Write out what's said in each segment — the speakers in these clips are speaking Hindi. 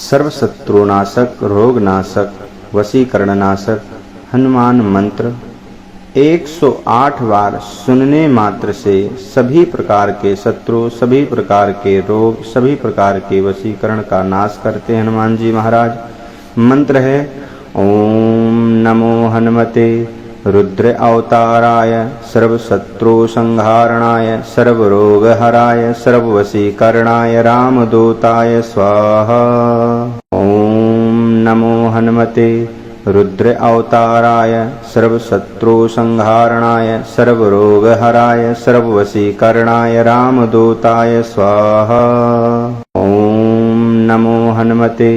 सर्वशत्रुनाशक, रोगनाशक, वशीकरणनाशक हनुमान मंत्र 108 बार सुनने मात्र से सभी प्रकार के शत्रु, सभी प्रकार के रोग, सभी प्रकार के वशीकरण का नाश करते हैं हनुमान जी महाराज। मंत्र है ओम नमो हनुमते रुद्र अवताराय सर्वशत्रु संहारणाय सर्वरोगहराय सर्ववशीकरणाय रामदूताय स्वाहा। ओम नमो हनुमते रुद्र अवताराय सर्वशत्रु संहारणाय सर्वरोगहराय सर्ववशीकरणाय रामदूताय स्वाहा। ओम नमो हनुमते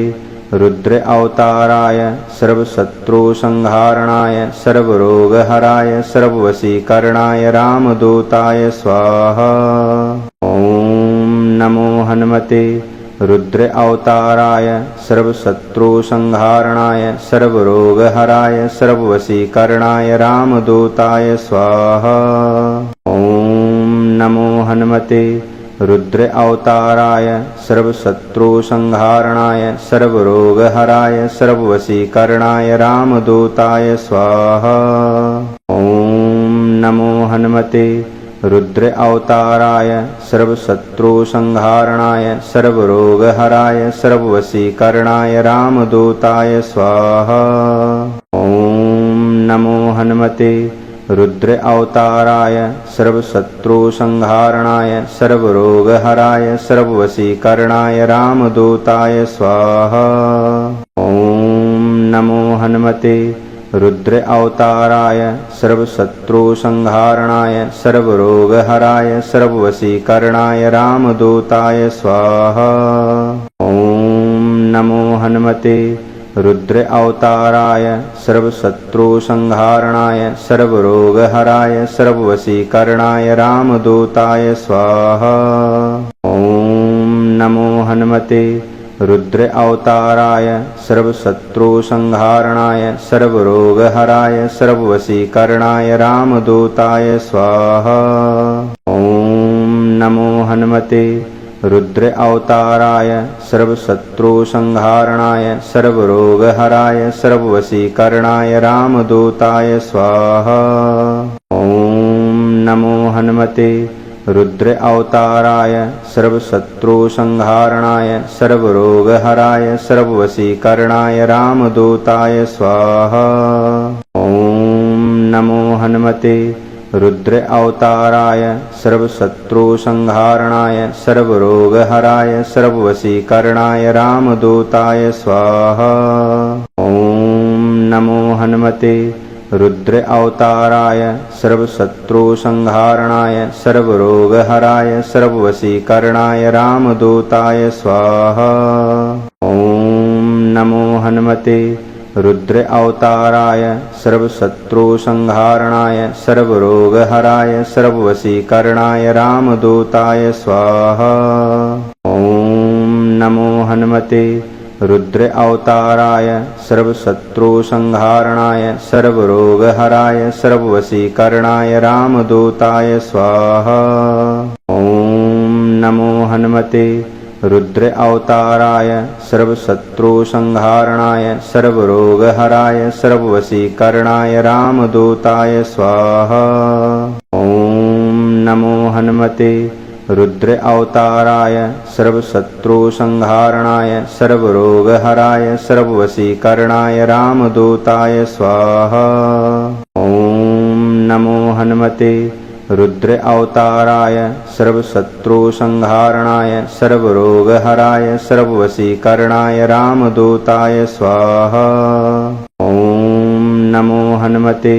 रुद्र अवताराय सर्वशत्रु संहारणाय सर्वरोगहराय सर्ववशीकरणाय रामदूताय स्वाहा। ओम नमो हनुमते रुद्र अवताराय सर्वशत्रु संहारणाय सर्वरोगहराय सर्ववशीकरणाय रामदूताय स्वाहा। ओम नमो हनुमते रुद्र अवताराय सर्वशत्रु संहारणाय सर्वरोगहराय सर्ववशीकरणाय रामदूताय स्वाहा। ओम नमो हनुमते रुद्र अवताराय सर्वशत्रु संहारणाय सर्वरोगहराय सर्ववशीकरणाय रामदूताय स्वाहा। ओम नमो हनुमते रुद्र अवताराय सर्वशत्रु संहारणाय सर्वरोगहराय सर्ववशीकरणाय रामदूताय स्वाहा। ओम नमो हनुमते रुद्र अवताराय सर्वशत्रु संहारणाय सर्वरोगहराय सर्ववशीकरणाय रामदूताय स्वाहा। ओम नमो हनुमते रुद्र अवताराय सर्वशत्रु संहारणाय सर्वरोगहराय सर्ववशीकरणाय रामदूताय स्वाहा। ओम नमो हनुमते रुद्र अवताराय सर्वशत्रु संहारणाय सर्वरोगहराय सर्ववशीकरणाय रामदूताय स्वाहा। ओम नमो हनुमते रुद्र अवताराय सर्वशत्रु संहारणाय सर्वरोगहराय सर्ववशीकरणाय रामदूताय स्वाहा। ओम नमो हनुमते रुद्र अवताराय सर्वशत्रु संहारणाय सर्वरोगहराय सर्ववशीकरणाय रामदूताय स्वाहा। ओम नमो हनुमते रुद्र अवताराय सर्वशत्रु संहारणाय सर्वरोगहराय सर्ववशीकरणाय रामदूताय स्वाहा। ओम नमो हनुमते रुद्र अवताराय सर्वशत्रु संहारणाय सर्वरोगहराय सर्ववशीकरणाय रामदूताय स्वाहा। ओम नमो हनुमते रुद्र अवताराय सर्वशत्रु संहारणाय सर्वरोगहराय सर्ववशीकरणाय रामदूताय स्वाहा। ओम नमो हनुमते रुद्र अवताराय सर्वशत्रु संहारणाय सर्वरोगहराय सर्ववशीकरणाय रामदूताय स्वाहा। ओम नमो हनुमते रुद्र अवताराय सर्वशत्रु संहारणाय सर्वरोगहराय सर्ववशीकरणाय रामदूताय स्वाहा। ओम नमो हनुमते रुद्र अवताराय सर्वशत्रु संहारणाय सर्वरोगहराय सर्ववशीकरणाय रामदूताय स्वाहा। ओम नमो हनुमते रुद्र अवताराय सर्वशत्रु संहारणाय सर्वरोगहराय सर्ववशीकरणाय रामदूताय स्वाहा। ओम नमो हनुमते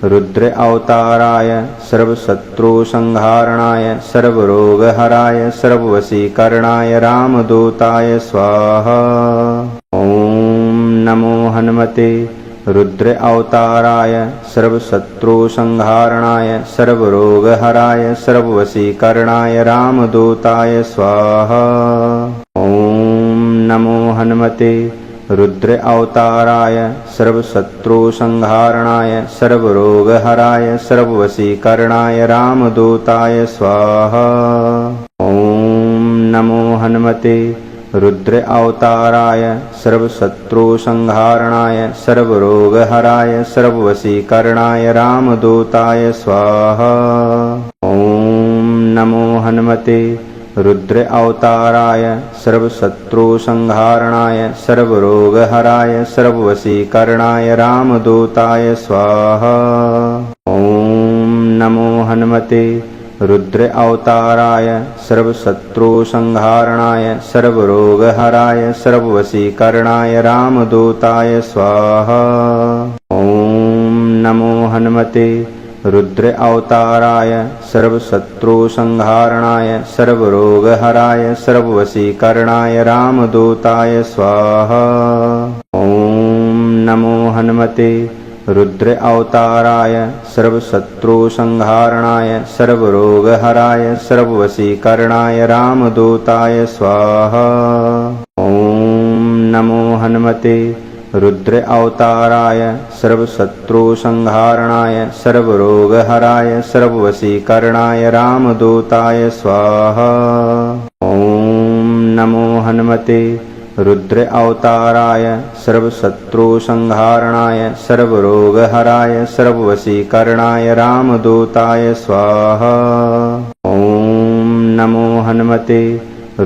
रुद्र अवताराय सर्वशत्रु संहारणाय सर्वरोगहराय सर्ववशीकरणाय रामदूताय स्वाहा। ओम नमो हनुमते रुद्र अवताराय सर्वशत्रु संहारणाय सर्वरोगहराय सर्ववशीकरणाय रामदूताय स्वाहा। ओम नमो हनुमते रुद्र अवताराय सर्वशत्रु संहारणाय सर्वरोगहराय सर्ववशीकरणाय रामदूताय स्वाहा। ओम नमो हनुमते रुद्र अवताराय सर्वशत्रुसंहारणाय सर्वरोगहराय सर्ववशीकरणाय रामदूताय स्वाहा। ओम नमो हनुमते रुद्र अवताराय सर्वशत्रुसंहारणाय सर्वरोगहराय सर्ववशीकरणाय रामदूताय स्वाहा। ओम नमो हनुमते रुद्र अवताराय सर्वशत्रुसंहारणाय सर्वरोगहराय सर्ववशीकरणाय रामदूताय स्वाहा। ओम नमो हनुमते रुद्र अवताराय सर्वशत्रुसंहारणाय सर्वरोगहराय सर्ववशीकरणाय रामदूताय स्वाहा। ओम नमो हनुमते रुद्र अवताराय सर्वशत्रुसंहारणाय सर्वरोगहराय सर्ववशीकरणाय रामदूताय स्वाहा। ओम नमो हनुमते रुद्र अवताराय सर्वशत्रुसंहारणाय सर्वरोगहराय सर्ववशीकरणाय रामदूताय स्वाहा। ओम नमो हनुमते रुद्र अवताराय सर्वशत्रुसंहारणाय सर्वरोगहराय सर्ववशीकरणाय रामदूताय स्वाहा। ओम नमो हनुमते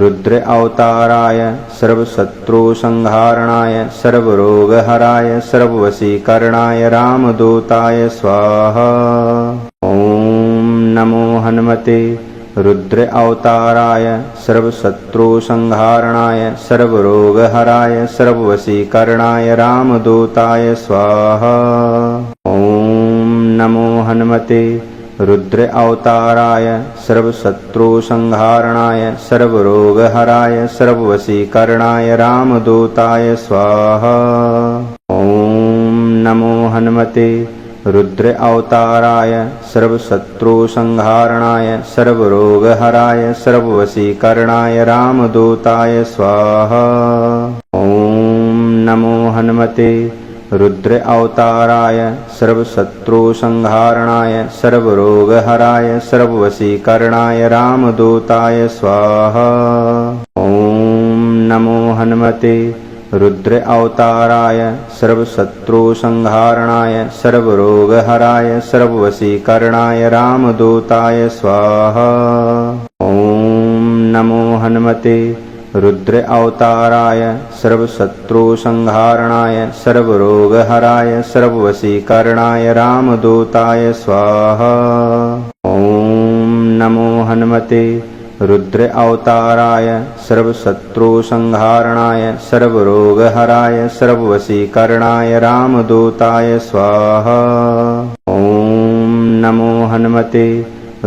रुद्र अवताराय सर्वशत्रुसंहारणाय सर्वरोगहराय सर्ववशीकरणाय रामदूताय स्वाहा। ओम नमो हनुमते रुद्र अवताराय सर्वशत्रुसंहारणाय सर्वरोगहराय सर्ववशीकरणाय रामदूताय स्वाहा। ओम नमो हनुमते रुद्र अवताराय सर्वशत्रुसंहारणाय सर्वरोगहराय सर्ववशीकरणाय रामदूताय स्वाहा। ओम नमो हनुमते रुद्र अवताराय सर्वशत्रुसंहारणाय सर्वरोगहराय सर्ववशीकरणाय रामदूताय स्वाहा। ओम नमो हनुमते रुद्र अवताराय सर्वशत्रुसंहारणाय सर्वरोगहराय सर्ववशीकरणाय रामदूताय स्वाहा। ओम नमो हनुमते रुद्र अवताराय सर्वशत्रुसंहारणाय सर्वरोगहराय सर्ववशीकरणाय रामदूताय स्वाहा। ओम नमो हनुमते रुद्र अवताराय सर्वशत्रुसंहारणाय सर्वरोगहराय सर्ववशीकरणाय रामदूताय स्वाहा। ओम नमो हनुमते रुद्र अवताराय सर्वशत्रुसंहारणाय सर्वरोगहराय सर्ववशीकरणाय रामदूताय स्वाहा। ओम नमो हनुमते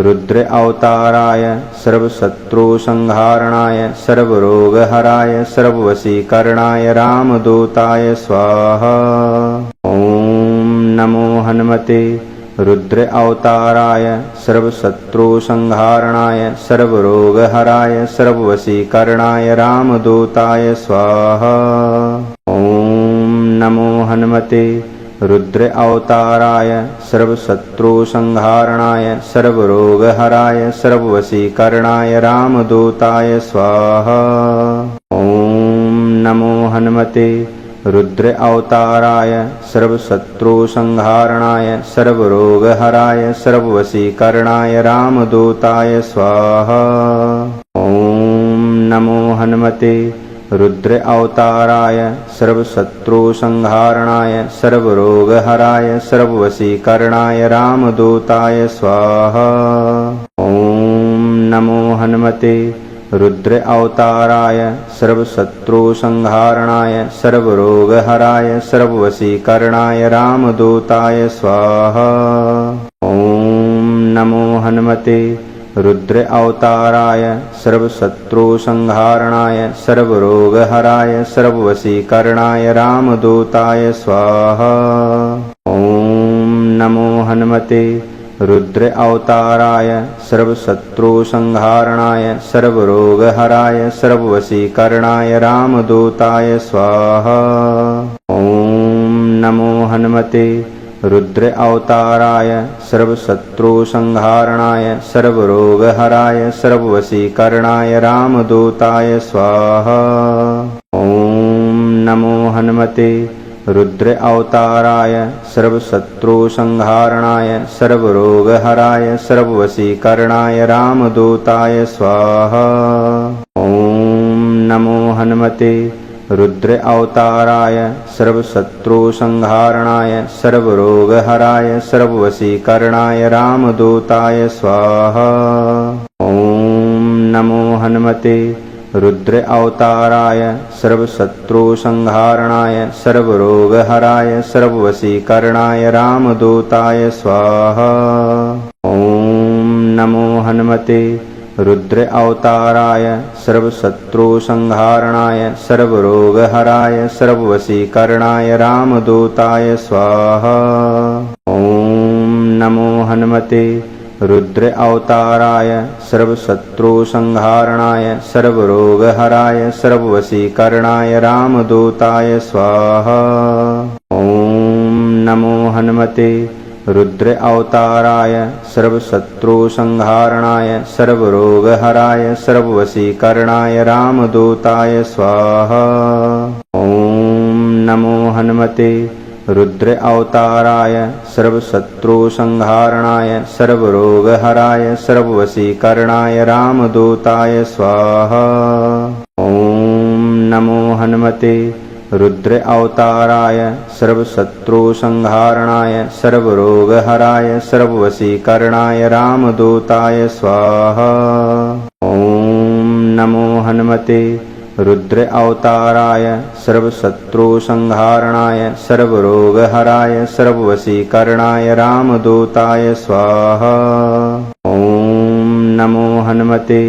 रुद्र अवताराय सर्वशत्रुसंहारणाय सर्वरोगहराय सर्ववशीकरणाय रामदूताय स्वाहा। ओम नमो हनुमते रुद्र अवताराय सर्वशत्रुसंहारणाय सर्वरोगहराय सर्ववशीकरणाय रामदूताय स्वाहा। ओम नमो हनुमते रुद्र अवताराय सर्वशत्रुसंहारणाय सर्वरोगहराय सर्ववशीकरणाय रामदूताय स्वाहा। ओम नमो हनुमते रुद्र अवताराय सर्वशत्रुसंहारणाय सर्वरोगहराय सर्ववशीकरणाय रामदूताय स्वाहा। ओम नमो हनुमते रुद्र अवताराय सर्वशत्रुसंहारणाय सर्वरोगहराय सर्ववशीकरणाय रामदूताय स्वाहा। ओम नमो हनुमते रुद्र अवताराय सर्वशत्रुसंहारणाय सर्वरोगहराय सर्ववशीकरणाय रामदूताय स्वाहा। ओम नमो हनुमते रुद्र अवताराय सर्वशत्रुसंहारणाय सर्वरोगहराय सर्ववशीकरणाय रामदूताय स्वाहा। ओम नमो हनुमते रुद्र अवताराय सर्वशत्रुसंहारणाय सर्वरोगहराय सर्ववशीकरणाय रामदूताय स्वाहा। ओम नमो हनुमते रुद्र अवताराय सर्वशत्रुसंहारणाय सर्वरोगहराय सर्ववशीकरणाय रामदूताय स्वाहा। ॐ नमो हनुमते रुद्र अवताराय सर्वशत्रुसंहारणाय सर्वरोगहराय सर्ववशीकरणाय रामदूताय स्वाहा। ॐ नमो हनुमते रुद्र अवताराय सर्वशत्रुसंहारणाय सर्वरोगहराय सर्ववशीकरणाय रामदूताय स्वाहा। ॐ नमो हनुमते रुद्र अवताराय सर्वशत्रुसंहारणाय सर्वरोगहराय सर्ववशीकरणाय रामदूताय स्वाहा। ॐ नमो हनुमते रुद्र अवताराय सर्वशत्रुसंहारणाय सर्वरोगहराय सर्ववशीकरणाय रामदूताय स्वाहा। ॐ नमो हनुमते रुद्र अवताराय सर्वशत्रुसंहारणाय सर्वरोगहराय सर्ववशीकरणाय रामदूताय स्वाहा। ॐ नमो हनुमते रुद्र अवताराय सर्वशत्रुसंहारणाय सर्वरोगहराय सर्ववशीकरणाय रामदूताय स्वाहा। ॐ नमो हनुमते रुद्र अवताराय सर्वशत्रुसंहारणाय सर्वरोगहराय सर्ववशीकरणाय रामदूताय स्वाहा। ॐ नमो हनुमते रुद्र अवताराय सर्वशत्रुसंहारणाय सर्वरोगहराय सर्ववशीकरणाय रामदूताय स्वाहा। ॐ नमो हनुमते रुद्र अवताराय सर्वशत्रुसंहारणाय सर्वरोगहराय सर्ववशीकरणाय रामदूताय स्वाहा। ॐ नमो हनुमते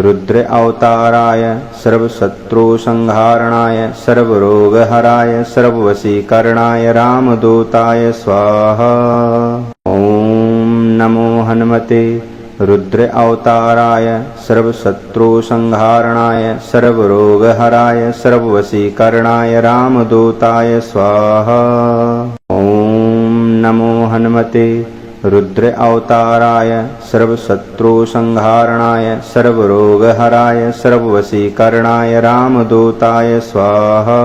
रुद्र अवताराय सर्वशत्रुसंहारणाय सर्वरोगहराय सर्ववशीकरणाय रामदूताय स्वाहा। ॐ नमो हनुमते रुद्र अवताराय सर्वशत्रुसंहारणाय सर्वरोगहराय सर्ववशीकरणाय रामदूताय स्वाहा। ॐ नमो हनुमते रुद्र अवताराय सर्वशत्रुसंहारणाय सर्वरोगहराय सर्ववशीकरणाय रामदूताय स्वाहा।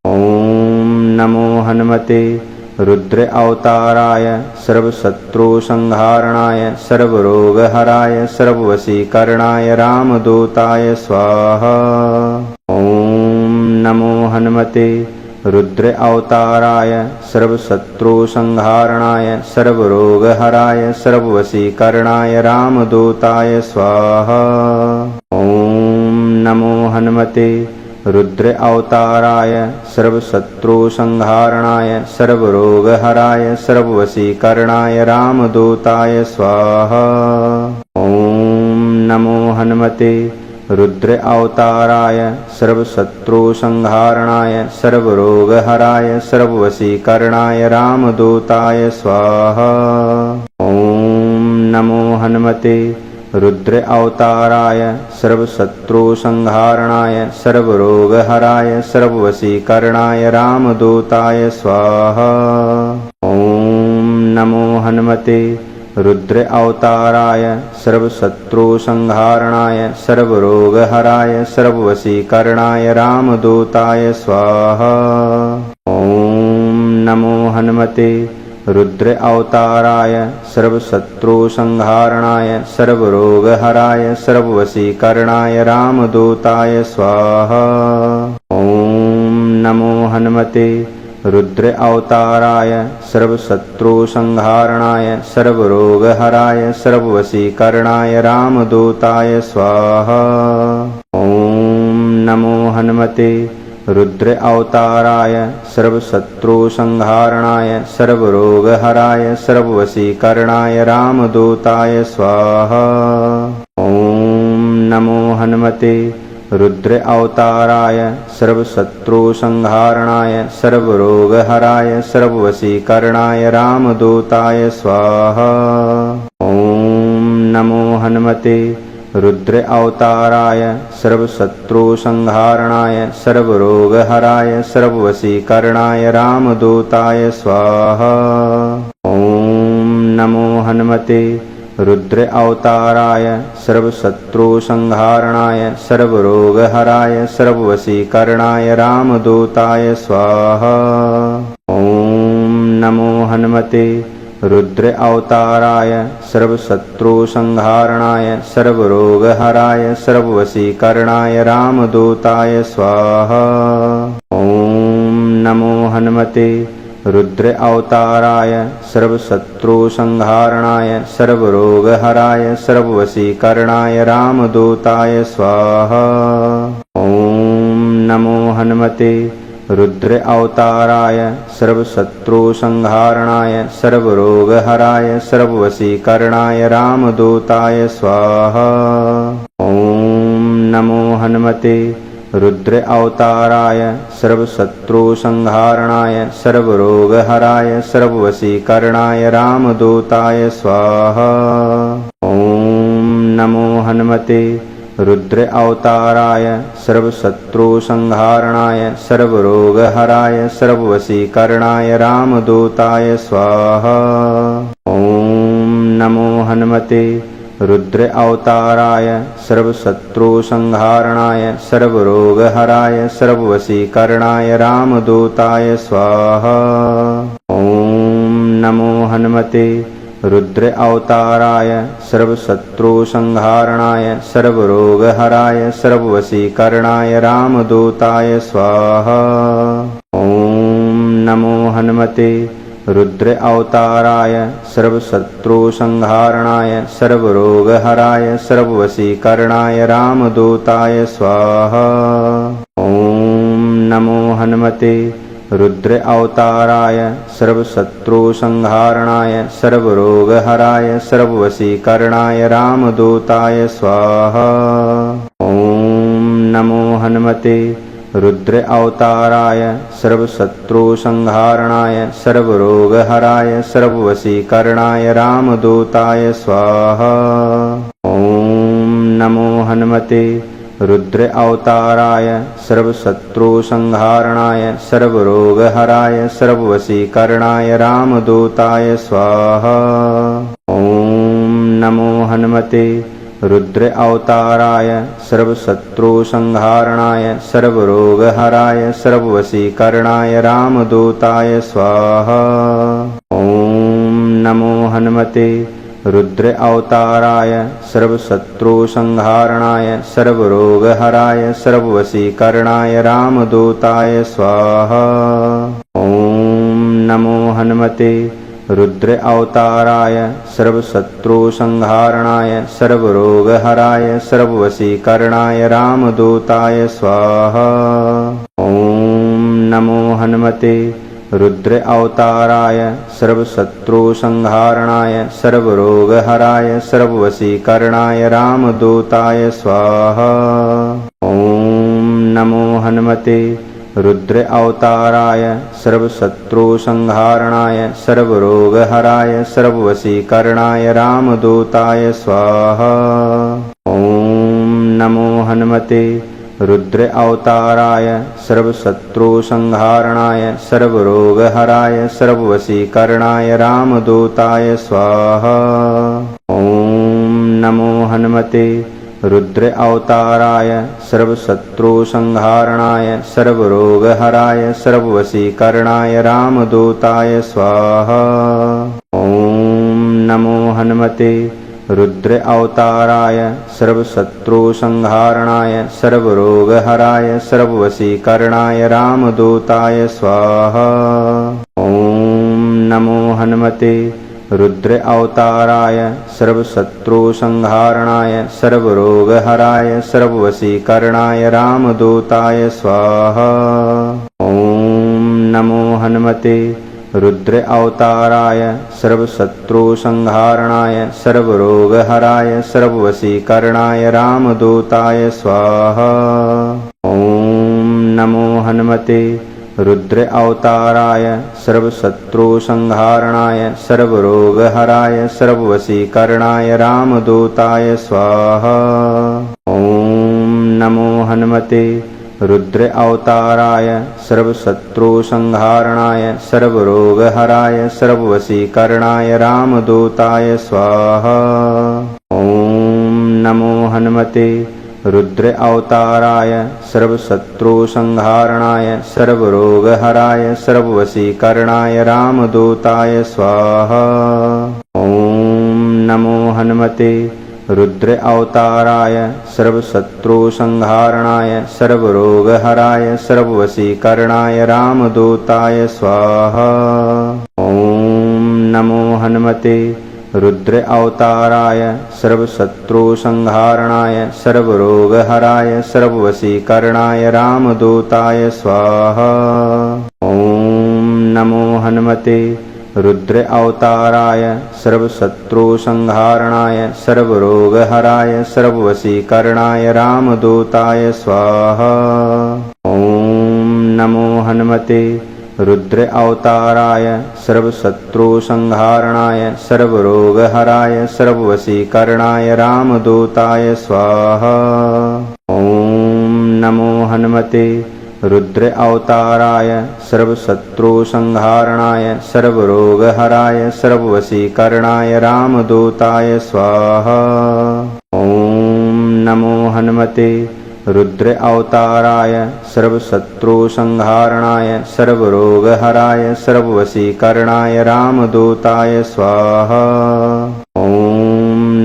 ॐ नमो हनुमते रुद्र अवताराय सर्वशत्रुसंहारणाय सर्वरोगहराय सर्ववशीकरणाय रामदूताय स्वाहा। ॐ नमो हनुमते रुद्र अवताराय सर्वशत्रुसंहारणाय सर्वरोगहराय सर्ववशीकरणाय रामदूताय स्वाहा। ॐ नमो हनुमते रुद्र अवताराय सर्वशत्रुसंहारणाय सर्वरोगहराय सर्ववशीकरणाय रामदूताय स्वाहा। ॐ नमो हनुमते रुद्र अवताराय सर्वशत्रुसंहारणाय सर्वरोगहराय सर्ववशीकरणाय रामदूताय स्वाहा। ॐ नमो हनुमते रुद्र अवताराय सर्वशत्रुसंहारणाय सर्वरोगहराय सर्ववशीकरणाय रामदूताय स्वाहा। ॐ नमो हनुमते रुद्र अवताराय सर्वशत्रुसंहारणाय सर्वरोगहराय सर्ववशीकरणाय रामदूताय स्वाहा। ॐ नमो हनुमते रुद्र अवताराय सर्वशत्रुसंहारणाय सर्वरोगहराय सर्ववशीकरणाय रामदूताय स्वाहा। ॐ नमो हनुमते रुद्र अवताराय सर्वशत्रुसंहारणाय सर्वरोगहराय सर्ववशीकरणाय रामदूताय स्वाहा। ॐ नमो हनुमते रुद्र अवताराय सर्वशत्रुसंहारणाय सर्वरोगहराय सर्ववशीकरणाय रामदूताय स्वाहा। ॐ नमो हनुमते रुद्र अवताराय सर्वशत्रुसंहारणाय सर्वरोगहराय सर्ववशीकरणाय रामदूताय स्वाहा। ॐ नमो हनुमते रुद्र अवताराय सर्वशत्रुसंहारणाय सर्वरोगहराय सर्ववशीकरणाय रामदूताय स्वाहा। ॐ नमो हनुमते रुद्र अवताराय सर्वशत्रुसंहारणाय सर्वरोगहराय सर्ववशीकरणाय रामदूताय स्वाहा। ॐ नमो हनुमते रुद्र अवताराय सर्वशत्रुसंहारणाय सर्वरोगहराय सर्ववशीकरणाय रामदूताय स्वाहा। ॐ नमो हनुमते रुद्र अवताराय सर्वशत्रुसंहारणाय सर्वरोगहराय सर्ववशीकरणाय रामदूताय स्वाहा। ॐ नमो हनुमते रुद्र अवताराय सर्वशत्रुसंहारणाय सर्वरोगहराय सर्ववशीकरणाय रामदूताय स्वाहा। ॐ नमो हनुमते रुद्र अवताराय सर्वशत्रुसंहारणाय सर्वरोगहराय सर्ववशीकरणाय रामदूताय स्वाहा। ॐ नमो हनुमते रुद्र अवताराय सर्वशत्रुसंहारणाय सर्वरोगहराय सर्ववशीकरणाय रामदूताय स्वाहा। ॐ नमो हनुमते रुद्र अवताराय सर्वशत्रुसंहारणाय सर्वरोगहराय सर्ववशीकरणाय रामदूताय स्वाहा। ॐ नमो हनुमते रुद्र अवताराय सर्वशत्रुसंहारणाय सर्वरोगहराय सर्ववशीकरणाय रामदूताय स्वाहा। ॐ नमो हनुमते रुद्र अवताराय सर्वशत्रुसंहारणाय सर्वरोगहराय सर्ववशीकरणाय रामदूताय स्वाहा। ॐ नमो हनुमते रुद्र अवताराय सर्वशत्रुसंहारणाय सर्वरोगहराय सर्ववशीकरणाय रामदूताय स्वाहा। ॐ नमो हनुमते रुद्र अवताराय सर्वशत्रुसंहारणाय सर्वरोगहराय सर्ववशीकरणाय रामदूताय स्वाहा। ॐ नमो हनुमते रुद्र अवताराय सर्वशत्रुसंहारणाय सर्वरोगहराय सर्ववशीकरणाय रामदूताय स्वाहा। ॐ नमो हनुमते रुद्र अवताराय सर्वशत्रुसंहारणाय सर्वरोगहराय सर्ववशीकरणाय रामदूताय स्वाहा। ॐ नमो हनुमते रुद्र अवताराय सर्वशत्रुसंहारणाय सर्वरोगहराय सर्ववशीकरणाय रामदूताय स्वाहा। ॐ नमो हनुमते रुद्र अवताराय सर्वशत्रुसंहारणाय सर्वरोगहराय सर्ववशीकरणाय रामदूताय स्वाहा। ॐ नमो हनुमते रुद्र अवताराय सर्वशत्रुसंहारणाय सर्वरोगहराय सर्ववशीकरणाय रामदूताय स्वाहा। ॐ नमो हनुमते रुद्र अवताराय सर्वशत्रुसंहारणाय सर्वरोगहराय सर्ववशीकरणाय रामदूताय स्वाहा। ॐ नमो हनुमते रुद्र अवताराय सर्वशत्रुसंहारणाय सर्वरोगहराय सर्ववशीकरणाय रामदूताय स्वाहा। ॐ नमो हनुमते रुद्र अवताराय सर्वशत्रुसंहारणाय सर्वरोगहराय सर्ववशीकरणाय रामदूताय स्वाहा। ॐ नमो हनुमते रुद्र अवताराय सर्वशत्रुसंहारणाय सर्वरोगहराय सर्ववशीकरणाय रामदूताय स्वाहा। ॐ नमो हनुमते रुद्र अवताराय सर्वशत्रुसंहारणाय सर्वरोगहराय सर्ववशीकरणाय रामदूताय स्वाहा। ॐ नमो हनुमते रुद्र अवताराय सर्वशत्रुसंहारणाय सर्वरोगहराय सर्ववशीकरणाय रामदूताय स्वाहा। ॐ नमो हनुमते रुद्र अवताराय सर्वशत्रुसंहारणाय सर्वरोगहराय सर्ववशीकरणाय रामदूताय स्वाहा। ॐ नमो हनुमते रुद्र अवताराय सर्वशत्रुसंहारणाय सर्वरोगहराय सर्ववशीकरणाय रामदूताय स्वाहा। ॐ नमो हनुमते रुद्र अवताराय सर्वशत्रुसंहारणाय सर्वरोगहराय सर्ववशीकरणाय रामदूताय स्वाहा। ॐ नमो हनुमते रुद्र अवताराय सर्वशत्रुसंहारणाय सर्वरोगहराय सर्ववशीकरणाय रामदूताय स्वाहा। ॐ नमो हनुमते रुद्र अवताराय सर्वशत्रुसंहारणाय सर्वरोगहराय सर्ववशीकरणाय रामदूताय स्वाहा। ॐ नमो हनुमते रुद्र अवताराय सर्वशत्रुसंहारणाय सर्वरोगहराय सर्ववशीकरणाय रामदूताय स्वाहा। ॐ नमो हनुमते रुद्र अवताराय सर्वशत्रुसंहारणाय सर्वरोगहराय सर्ववशीकरणाय रामदूताय स्वाहा। ॐ नमो हनुमते रुद्र अवताराय सर्वशत्रुसंहारणाय सर्वरोगहराय सर्ववशीकरणाय रामदूताय स्वाहा। ॐ नमो हनुमते रुद्र अवताराय सर्वशत्रुसंहारणाय सर्वरोगहराय सर्ववशीकरणाय रामदूताय स्वाहा। ॐ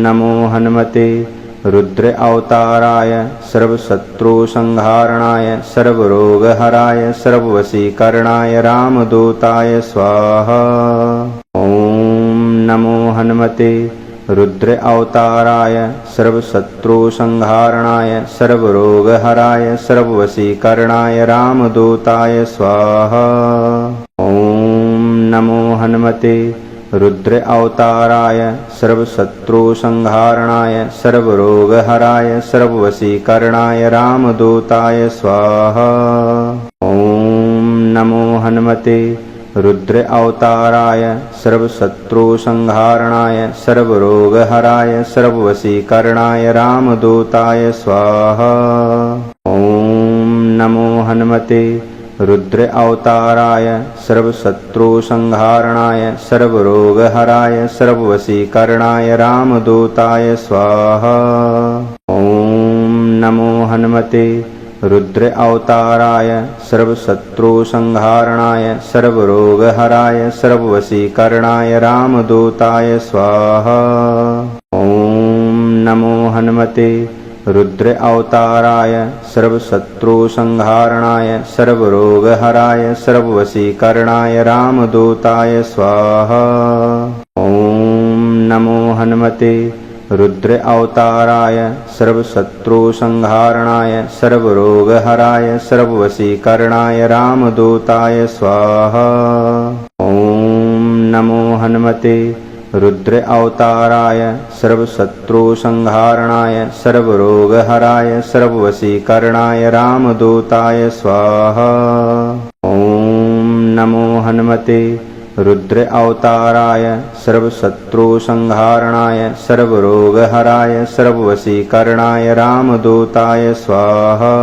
नमो हनुमते रुद्र अवताराय सर्वशत्रुसंहारणाय सर्वरोगहराय सर्ववशीकरणाय रामदूताय स्वाहा। ॐ नमो हनुमते रुद्र अवताराय सर्वशत्रुसंहारणाय सर्वरोगहराय सर्ववशीकरणाय रामदूताय स्वाहा। ॐ नमो हनुमते रुद्र अवताराय सर्वशत्रुसंहारणाय सर्वरोगहराय सर्ववशीकरणाय रामदूताय स्वाहा। ॐ नमो हनुमते रुद्र अवताराय सर्वशत्रुसंहारणाय सर्वरोगहराय सर्ववशीकरणाय रामदूताय स्वाहा। ॐ नमो हनुमते रुद्र अवताराय सर्वशत्रुसंहारणाय सर्वरोगहराय सर्ववशीकरणाय रामदूताय स्वाहा। ॐ नमो हनुमते रुद्र अवताराय सर्वशत्रुसंहारणाय सर्वरोगहराय सर्ववशीकरणाय रामदूताय स्वाहा। ॐ नमो हनुमते रुद्र अवताराय सर्वशत्रुसंहारणाय सर्वरोगहराय सर्ववशीकरणाय रामदूताय स्वाहा। ॐ नमो हनुमते रुद्र अवताराय सर्वशत्रुसंहारणाय सर्वरोगहराय सर्ववशीकरणाय रामदूताय स्वाहा। ॐ नमो हनुमते रुद्र अवताराय सर्वशत्रुसंहारणाय सर्वरोगहराय सर्ववशीकरणाय रामदूताय स्वाहा। ॐ नमो हनुमते रुद्र अवताराय सर्वशत्रुसंहारणाय सर्वरोगहराय सर्ववशीकरणाय रामदूताय स्वाहा।